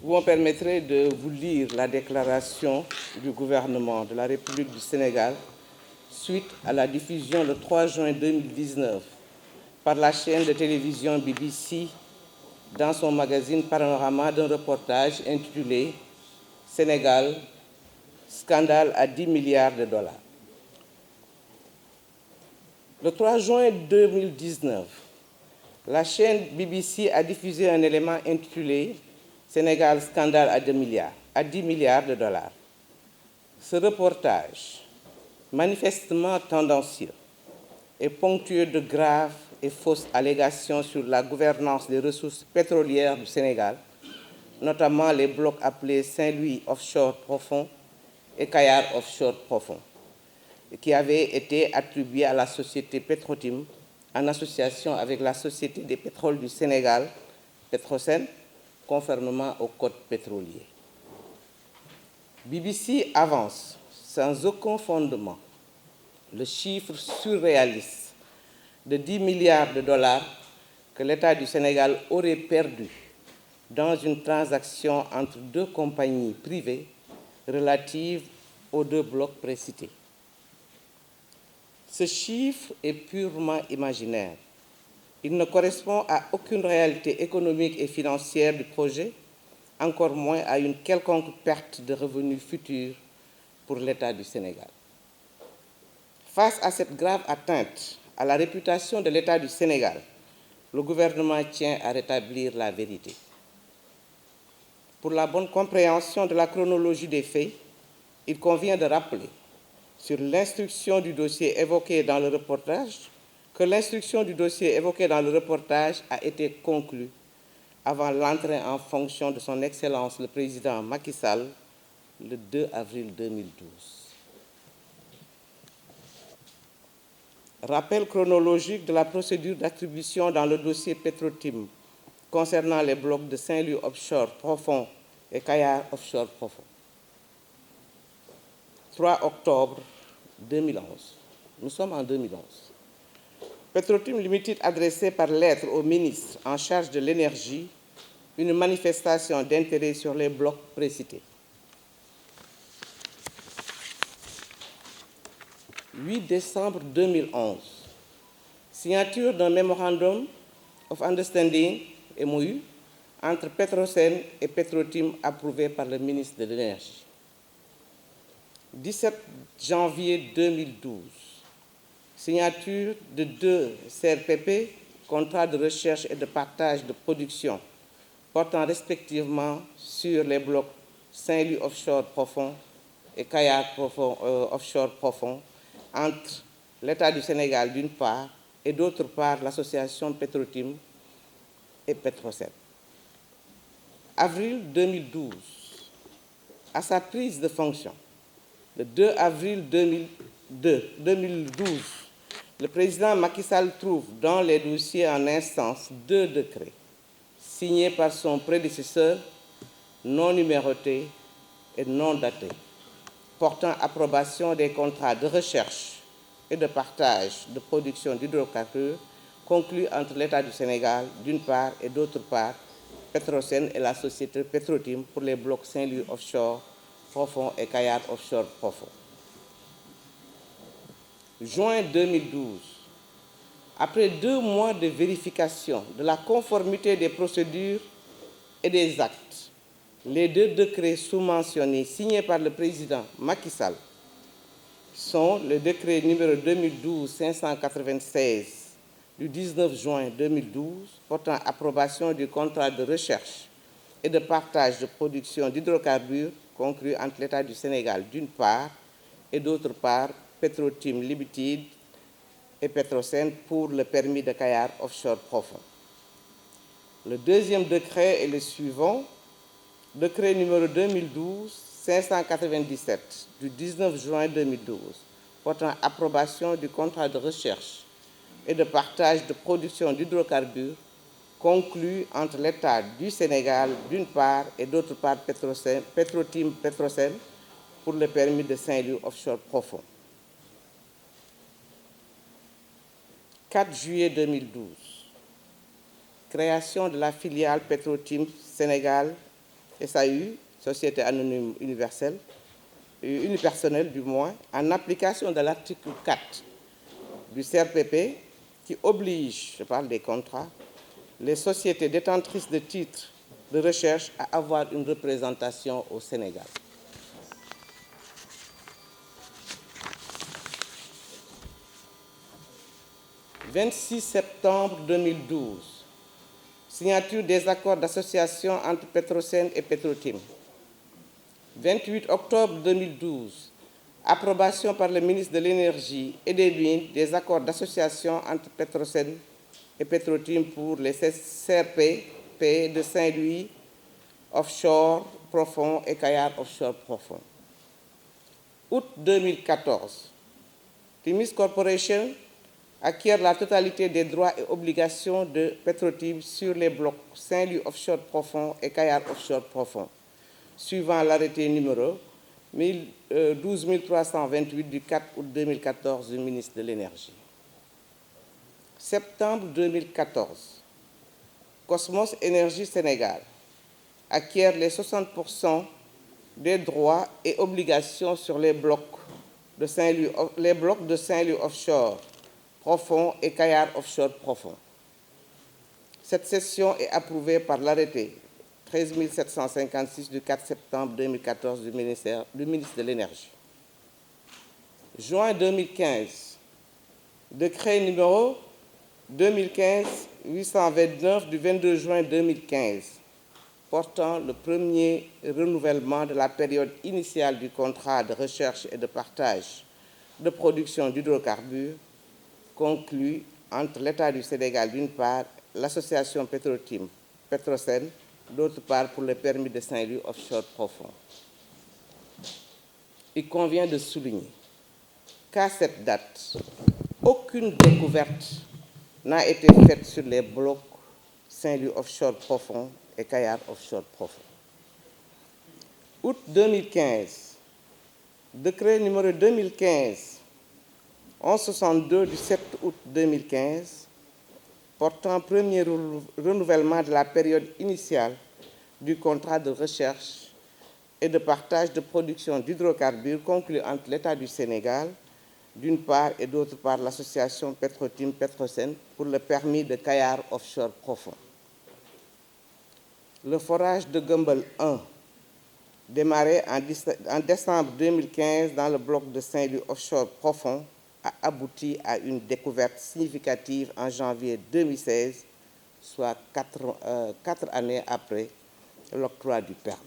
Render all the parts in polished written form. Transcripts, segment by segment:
Vous me permettrez de vous lire la déclaration du gouvernement de la République du Sénégal suite à la diffusion le 3 juin 2019 par la chaîne de télévision BBC dans son magazine Panorama d'un reportage intitulé « Sénégal, scandale à 10 milliards de dollars ». Le 3 juin 2019, la chaîne BBC a diffusé un élément intitulé « Sénégal, scandale à 10 milliards de dollars ». Ce reportage, manifestement tendancieux, est ponctué de graves et fausses allégations sur la gouvernance des ressources pétrolières du Sénégal, notamment les blocs appelés Saint-Louis Offshore Profond et Kayar Offshore Profond, qui avaient été attribués à la société Petrotim en association avec la Société des pétroles du Sénégal, Petrosen, conformément au code pétrolier. BBC avance sans aucun fondement le chiffre surréaliste de 10 milliards de dollars que l'État du Sénégal aurait perdu dans une transaction entre deux compagnies privées relatives aux deux blocs précités. Ce chiffre est purement imaginaire. Il ne correspond à aucune réalité économique et financière du projet, encore moins à une quelconque perte de revenus futurs pour l'État du Sénégal. Face à cette grave atteinte à la réputation de l'État du Sénégal, le gouvernement tient à rétablir la vérité. Pour la bonne compréhension de la chronologie des faits, il convient de rappeler, sur l'instruction du dossier évoqué dans le reportage, que l'instruction du dossier évoqué dans le reportage a été conclue avant l'entrée en fonction de son Excellence le Président Macky Sall le 2 avril 2012. Rappel chronologique de la procédure d'attribution dans le dossier Petrotim concernant les blocs de Saint-Louis Offshore Profond et Kayar Offshore Profond. 3 octobre 2011. Nous sommes en 2011. Petrotim Limited adressait par lettre au ministre en charge de l'énergie une manifestation d'intérêt sur les blocs précités. 8 décembre 2011. Signature d'un Memorandum of Understanding, MOU, entre Petrosen et Petrotim approuvé par le ministre de l'Énergie. 17 janvier 2012. Signature de 2 CRPP, contrats de recherche et de partage de production, portant respectivement sur les blocs Saint-Louis Offshore Profond et Kayar Offshore Profond, entre l'État du Sénégal d'une part et d'autre part l'association Petrotim et Petrosen. Avril 2012, à sa prise de fonction, le 2 avril 2012, le président Macky Sall trouve dans les dossiers en instance 2 décrets signés par son prédécesseur, non numérotés et non datés, portant approbation des contrats de recherche et de partage de production d'hydrocarbures conclus entre l'État du Sénégal d'une part et d'autre part Petrosen et la société Petrotim pour les blocs Saint-Louis Offshore Profond et Kayar Offshore Profond. Juin 2012, après 2 mois de vérification de la conformité des procédures et des actes, les 2 décrets sous-mentionnés signés par le président Macky Sall sont le décret numéro 2012-596 du 19 juin 2012 portant approbation du contrat de recherche et de partage de production d'hydrocarbures conclu entre l'État du Sénégal d'une part et d'autre part Petrotim Limited et Petrosen pour le permis de Kayar Offshore Profond. Le 2e décret est le suivant, décret numéro 2012-597 du 19 juin 2012 portant approbation du contrat de recherche et de partage de production d'hydrocarbures conclu entre l'État du Sénégal d'une part et d'autre part Petrotim Petrosen pour le permis de Saint-Louis Offshore Profond. 4 juillet 2012. Création de la filiale Petrotim Sénégal SAU, Société anonyme universelle, unipersonnelle du moins, en application de l'article 4 du CRPP qui oblige, je parle des contrats, les sociétés détentrices de titres de recherche à avoir une représentation au Sénégal. « 26 septembre 2012, signature des accords d'association entre Petrosen et Petrotim. 28 octobre 2012, approbation par le ministre de l'Énergie et des Mines des accords d'association entre Petrosen et Petrotim pour les CRP de Saint-Louis offshore profond et Kayar offshore profond. Août 2014, Timis Corporation acquiert la totalité des droits et obligations de Petrotim sur les blocs Saint-Louis offshore profond et Kayar offshore profond, suivant l'arrêté numéro 12328 du 4 août 2014 du ministre de l'Énergie. Septembre 2014, Cosmos Énergie Sénégal acquiert les 60% des droits et obligations sur les blocs de Saint-Louis offshore profond et Kayar offshore profond. Cette cession est approuvée par l'arrêté 13 756 du 4 septembre 2014 du ministre de l'Énergie. Juin 2015, décret numéro 2015-829 du 22 juin 2015, portant le premier renouvellement de la période initiale du contrat de recherche et de partage de production d'hydrocarbures conclu entre l'État du Sénégal d'une part, l'association Petrotim, Petrosen, d'autre part pour le permis de Saint-Louis offshore profond. Il convient de souligner qu'à cette date, aucune découverte n'a été faite sur les blocs Saint-Louis offshore profond et Kayar offshore profond. Août 2015, décret numéro 2015-1162 du 7 août 2015, portant premier renouvellement de la période initiale du contrat de recherche et de partage de production d'hydrocarbures conclu entre l'État du Sénégal, d'une part, et d'autre part, l'association Petrotim Petrosen pour le permis de Kayar offshore profond. Le forage de Gumbel 1, démarré en décembre 2015 dans le bloc de Saint-Louis offshore profond, a abouti à une découverte significative en janvier 2016, soit 4 années après l'octroi du permis.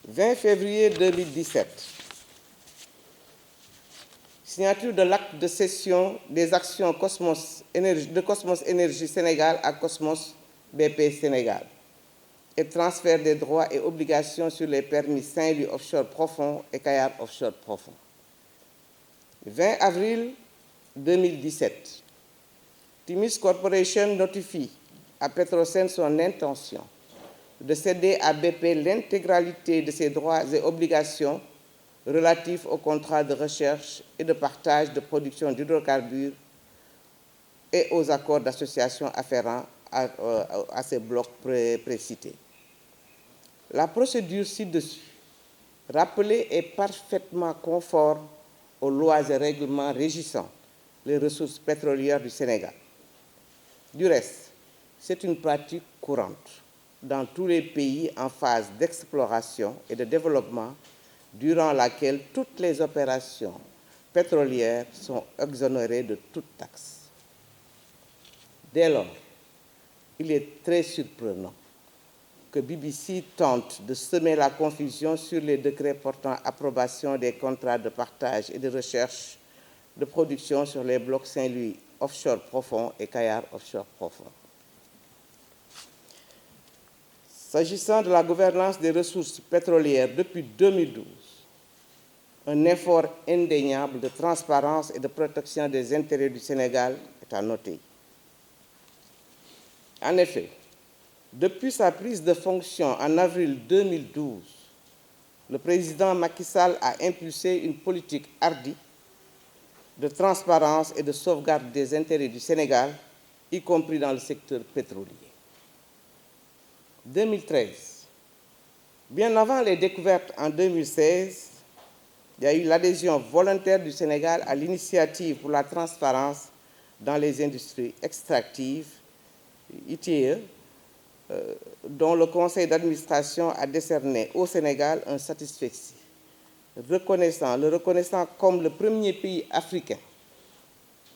20 février 2017, signature de l'acte de cession des actions de Cosmos Énergie Sénégal à Cosmos BP Sénégal et transfert des droits et obligations sur les permis Saint-Louis offshore profond et Kayar offshore profond. 20 avril 2017, Timis Corporation notifie à Petrosen son intention de céder à BP l'intégralité de ses droits et obligations relatifs au contrat de recherche et de partage de production d'hydrocarbures et aux accords d'association afférents à ces blocs précités. La procédure ci-dessus, rappelée, est parfaitement conforme aux lois et règlements régissant les ressources pétrolières du Sénégal. Du reste, c'est une pratique courante dans tous les pays en phase d'exploration et de développement, durant laquelle toutes les opérations pétrolières sont exonérées de toute taxe. Dès lors, il est très surprenant que BBC tente de semer la confusion sur les décrets portant approbation des contrats de partage et de recherche de production sur les blocs Saint-Louis offshore profond et Kayar offshore profond. S'agissant de la gouvernance des ressources pétrolières depuis 2012, un effort indéniable de transparence et de protection des intérêts du Sénégal est à noter. En effet, depuis sa prise de fonction en avril 2012, le président Macky Sall a impulsé une politique hardie de transparence et de sauvegarde des intérêts du Sénégal, y compris dans le secteur pétrolier. 2013. Bien avant les découvertes en 2016, il y a eu l'adhésion volontaire du Sénégal à l'initiative pour la transparence dans les industries extractives, ITIE, dont le conseil d'administration a décerné au Sénégal un satisfecit, le reconnaissant comme le premier pays africain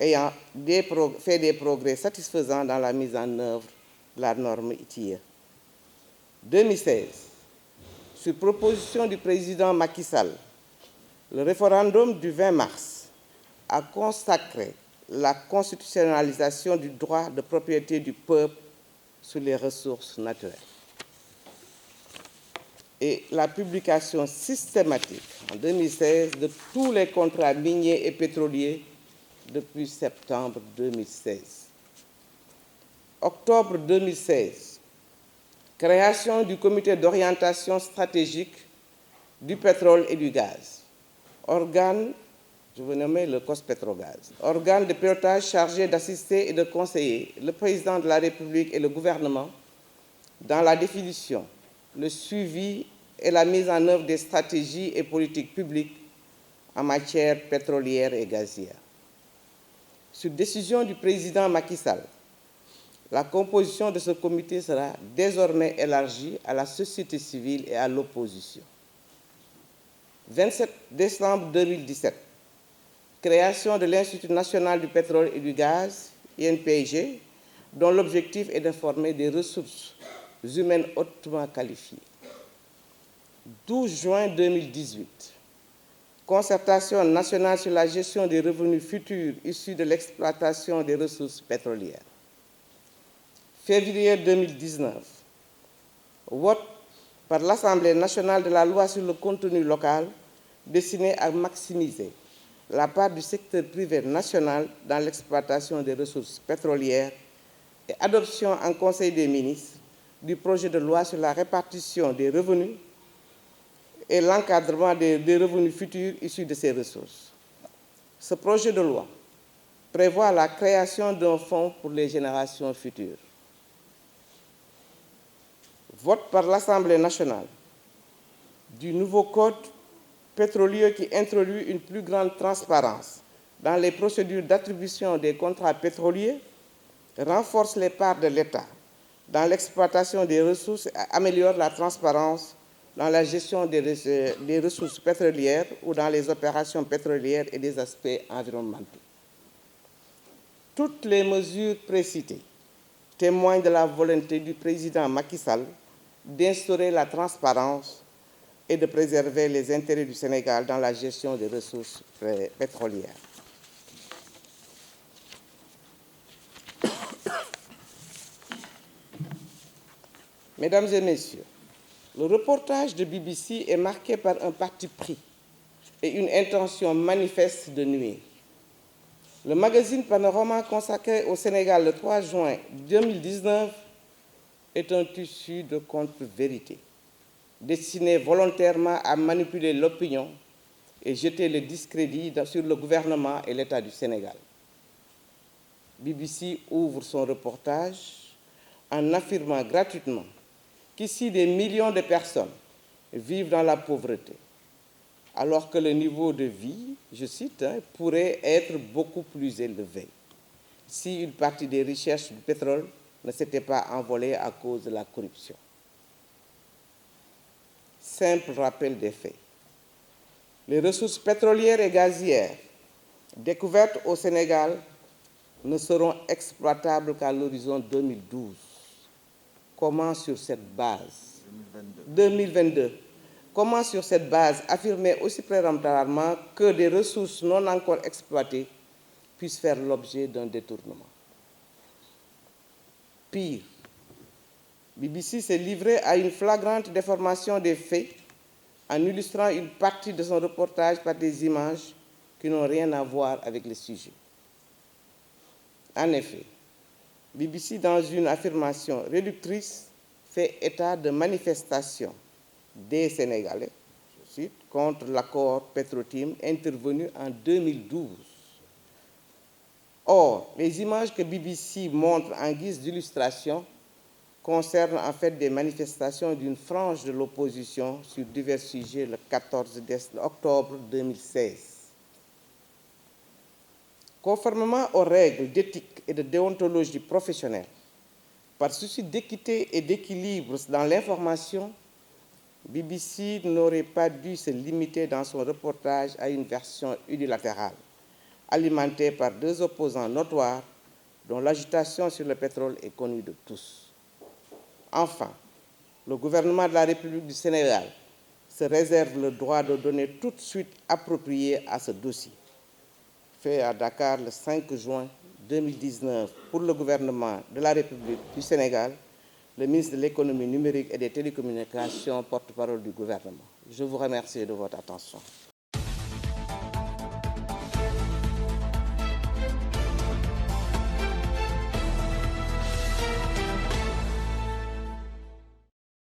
ayant fait des progrès satisfaisants dans la mise en œuvre de la norme ITIE. 2016, sur proposition du président Macky Sall, le référendum du 20 mars a consacré la constitutionnalisation du droit de propriété du peuple sur les ressources naturelles et la publication systématique en 2016 de tous les contrats miniers et pétroliers depuis septembre 2016. Octobre 2016, création du comité d'orientation stratégique du pétrole et du gaz, organe, je vais nommer le COS-Pétrogaz, organe de pilotage chargé d'assister et de conseiller le président de la République et le gouvernement dans la définition, le suivi et la mise en œuvre des stratégies et politiques publiques en matière pétrolière et gazière. Sur décision du président Macky Sall, la composition de ce comité sera désormais élargie à la société civile et à l'opposition. 27 décembre 2017, création de l'Institut national du pétrole et du gaz, INPG, dont l'objectif est de former des ressources humaines hautement qualifiées. 12 juin 2018, concertation nationale sur la gestion des revenus futurs issus de l'exploitation des ressources pétrolières. Février 2019, vote par l'Assemblée nationale de la loi sur le contenu local destinée à maximiser la part du secteur privé national dans l'exploitation des ressources pétrolières et adoption en Conseil des ministres du projet de loi sur la répartition des revenus et l'encadrement des revenus futurs issus de ces ressources. Ce projet de loi prévoit la création d'un fonds pour les générations futures. Vote par l'Assemblée nationale du nouveau code pétrolier qui introduit une plus grande transparence dans les procédures d'attribution des contrats pétroliers, renforce les parts de l'État dans l'exploitation des ressources et améliore la transparence dans la gestion des ressources pétrolières ou dans les opérations pétrolières et des aspects environnementaux. Toutes les mesures précitées témoignent de la volonté du président Macky Sall d'instaurer la transparence et de préserver les intérêts du Sénégal dans la gestion des ressources pétrolières. Mesdames et messieurs, le reportage de BBC est marqué par un parti pris et une intention manifeste de nuire. Le magazine Panorama consacré au Sénégal le 3 juin 2019 est un tissu de contre-vérité, destiné volontairement à manipuler l'opinion et jeter le discrédit sur le gouvernement et l'État du Sénégal. BBC ouvre son reportage en affirmant gratuitement qu'ici des millions de personnes vivent dans la pauvreté, alors que le niveau de vie, je cite, pourrait être beaucoup plus élevé si une partie des richesses du pétrole ne s'était pas envolée à cause de la corruption. Simple rappel des faits. Les ressources pétrolières et gazières découvertes au Sénégal ne seront exploitables qu'à l'horizon 2012. Comment sur cette base 2022. Comment sur cette base affirmer aussi péremptoirement que des ressources non encore exploitées puissent faire l'objet d'un détournement? Pire, BBC s'est livré à une flagrante déformation des faits en illustrant une partie de son reportage par des images qui n'ont rien à voir avec le sujet. En effet, BBC, dans une affirmation réductrice, fait état de manifestations des Sénégalais, je cite, contre l'accord Petro-Tim intervenu en 2012. Or, les images que BBC montre en guise d'illustration concerne en fait des manifestations d'une frange de l'opposition sur divers sujets le 14 octobre 2016. Conformément aux règles d'éthique et de déontologie professionnelle, par souci d'équité et d'équilibre dans l'information, BBC n'aurait pas dû se limiter dans son reportage à une version unilatérale, alimentée par deux opposants notoires dont l'agitation sur le pétrole est connue de tous. Enfin, le gouvernement de la République du Sénégal se réserve le droit de donner toute suite appropriée à ce dossier. Fait à Dakar le 5 juin 2019 pour le gouvernement de la République du Sénégal, le ministre de l'économie numérique et des télécommunications, porte-parole du gouvernement. Je vous remercie de votre attention.